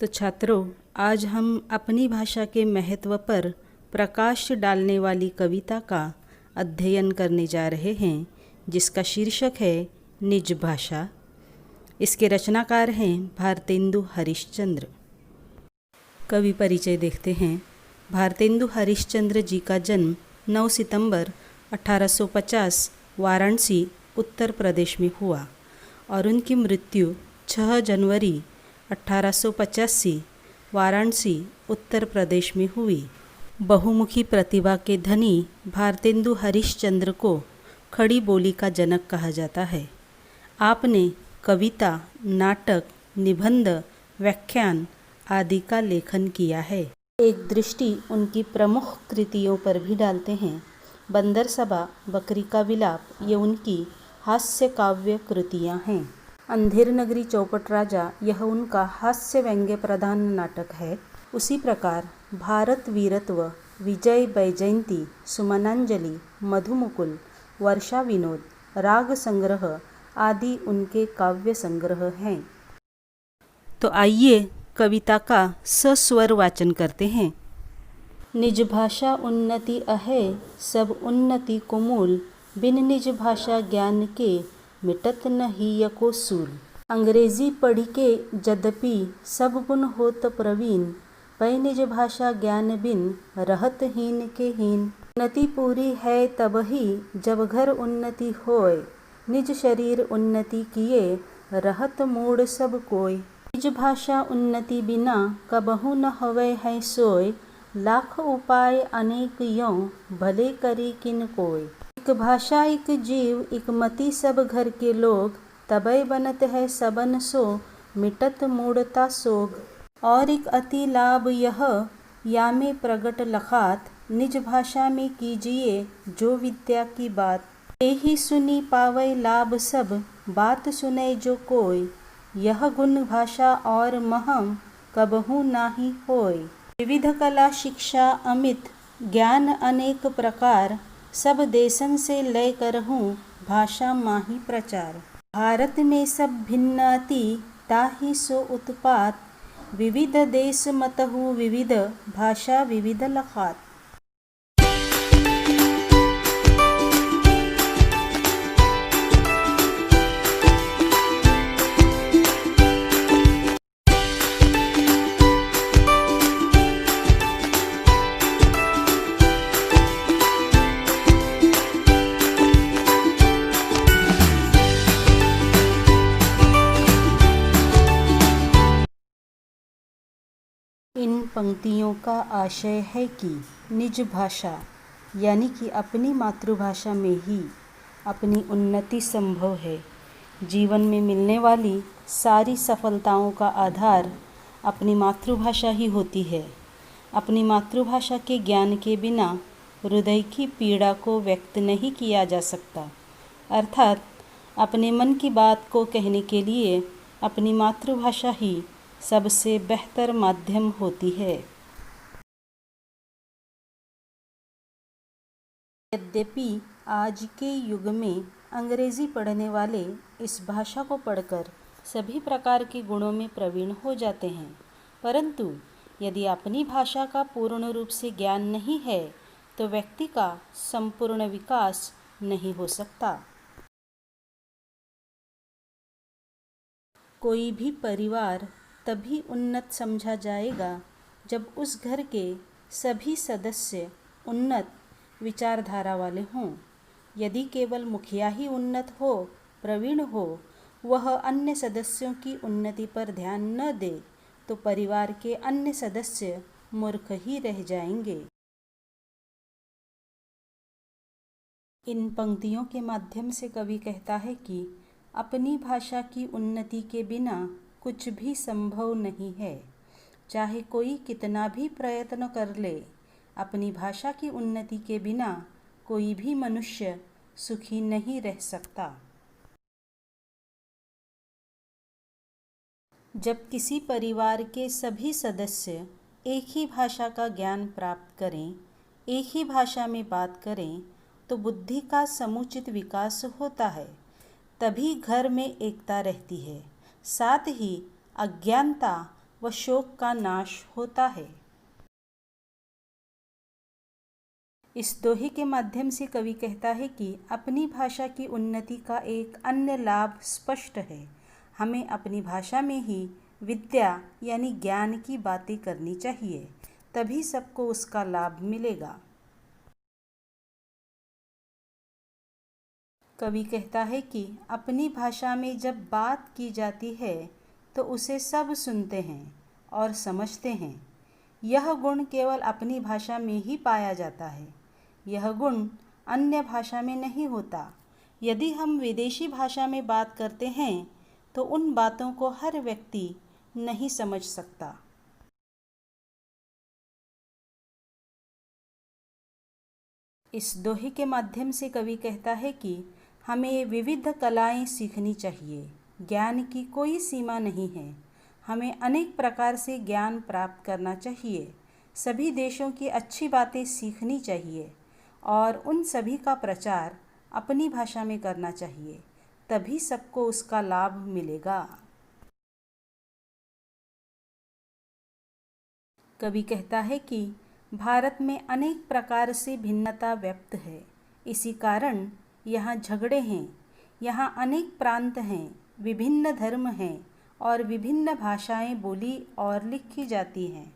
तो छात्रों, आज हम अपनी भाषा के महत्व पर प्रकाश डालने वाली कविता का अध्ययन करने जा रहे हैं, जिसका शीर्षक है निज भाषा। इसके रचनाकार हैं भारतेंदु हरिश्चंद्र। कवि परिचय देखते हैं। भारतेंदु हरिश्चंद्र जी का जन्म 9 सितंबर 1850 वाराणसी उत्तर प्रदेश में हुआ और उनकी मृत्यु 6 जनवरी 1885 वाराणसी उत्तर प्रदेश में हुई। बहुमुखी प्रतिभा के धनी भारतेंदु हरिश्चंद्र को खड़ी बोली का जनक कहा जाता है। आपने कविता, नाटक, निबंध, व्याख्यान आदि का लेखन किया है। एक दृष्टि उनकी प्रमुख कृतियों पर भी डालते हैं। बंदर सभा, बकरी का विलाप ये उनकी हास्य काव्य कृतियाँ हैं। अंधेर नगरी चौपट राजा यह उनका हास्य व्यंग्य प्रधान नाटक है। उसी प्रकार भारत वीरत्व, विजय बैजयंती, सुमनांजलि, मधुमुकुल, वर्षा विनोद, राग संग्रह आदि उनके काव्य संग्रह हैं। तो आइए कविता का सस्वर वाचन करते हैं। निज भाषा उन्नति अहे, सब उन्नति को मूल, बिन निज भाषा ज्ञान के मिटत नहीं यको सूल। अंग्रेजी पढ़ी के यद्यपि सब गुण होत प्रवीण, पै निज भाषा ज्ञान बिन रहत हीन के हीन। उन्नति पूरी है तबही जब घर उन्नति होय, निज शरीर उन्नति किए रहत मूढ़ सब कोय। निज भाषा उन्नति बिना कबहु न हवै है सोय, लाख उपाय अनेक यों भले करी किन कोय। एक भाषा एक जीव एक मति सब घर के लोग, तबै बनत है सबन सो मिटत मूढ़ता सोग। और एक अति लाभ यह या में प्रगट लखात, निज भाषा में कीजिए जो विद्या की बात। यही सुनी पावै लाभ सब बात सुनै जो कोय, यह गुण भाषा और महम कबहु नाही होय। विविध कला शिक्षा अमित ज्ञान अनेक प्रकार, सब देशन से लय करहूँ भाषा माही प्रचार। भारत में सब भिन्न अति ताहि सो उत्पात, विविध देश मतहु विविध भाषा विविध लखात। इन पंक्तियों का आशय है कि निज भाषा यानी कि अपनी मातृभाषा में ही अपनी उन्नति संभव है। जीवन में मिलने वाली सारी सफलताओं का आधार अपनी मातृभाषा ही होती है। अपनी मातृभाषा के ज्ञान के बिना हृदय की पीड़ा को व्यक्त नहीं किया जा सकता। अर्थात अपने मन की बात को कहने के लिए अपनी मातृभाषा ही सबसे बेहतर माध्यम होती है। यद्यपि आज के युग में अंग्रेजी पढ़ने वाले इस भाषा को पढ़कर सभी प्रकार के गुणों में प्रवीण हो जाते हैं, परंतु यदि अपनी भाषा का पूर्ण रूप से ज्ञान नहीं है तो व्यक्ति का संपूर्ण विकास नहीं हो सकता। कोई भी परिवार तभी उन्नत समझा जाएगा जब उस घर के सभी सदस्य उन्नत विचारधारा वाले हों। यदि केवल मुखिया ही उन्नत हो, प्रवीण हो, वह अन्य सदस्यों की उन्नति पर ध्यान न दे, तो परिवार के अन्य सदस्य मूर्ख ही रह जाएंगे। इन पंक्तियों के माध्यम से कवि कहता है कि अपनी भाषा की उन्नति के बिना कुछ भी संभव नहीं है। चाहे कोई कितना भी प्रयत्न कर ले, अपनी भाषा की उन्नति के बिना कोई भी मनुष्य सुखी नहीं रह सकता। जब किसी परिवार के सभी सदस्य एक ही भाषा का ज्ञान प्राप्त करें, एक ही भाषा में बात करें, तो बुद्धि का समुचित विकास होता है। तभी घर में एकता रहती है। साथ ही अज्ञानता व शोक का नाश होता है। इस दोहे के माध्यम से कवि कहता है कि अपनी भाषा की उन्नति का एक अन्य लाभ स्पष्ट है। हमें अपनी भाषा में ही विद्या यानी ज्ञान की बातें करनी चाहिए, तभी सबको उसका लाभ मिलेगा। कवि कहता है कि अपनी भाषा में जब बात की जाती है तो उसे सब सुनते हैं और समझते हैं। यह गुण केवल अपनी भाषा में ही पाया जाता है। यह गुण अन्य भाषा में नहीं होता। यदि हम विदेशी भाषा में बात करते हैं तो उन बातों को हर व्यक्ति नहीं समझ सकता। इस दोहे के माध्यम से कवि कहता है कि हमें विविध कलाएं सीखनी चाहिए। ज्ञान की कोई सीमा नहीं है। हमें अनेक प्रकार से ज्ञान प्राप्त करना चाहिए। सभी देशों की अच्छी बातें सीखनी चाहिए और उन सभी का प्रचार अपनी भाषा में करना चाहिए, तभी सबको उसका लाभ मिलेगा। कवि कहता है कि भारत में अनेक प्रकार से भिन्नता व्यक्त है। इसी कारण यहाँ झगड़े हैं। यहाँ अनेक प्रांत हैं, विभिन्न धर्म हैं और विभिन्न भाषाएं बोली और लिखी जाती हैं।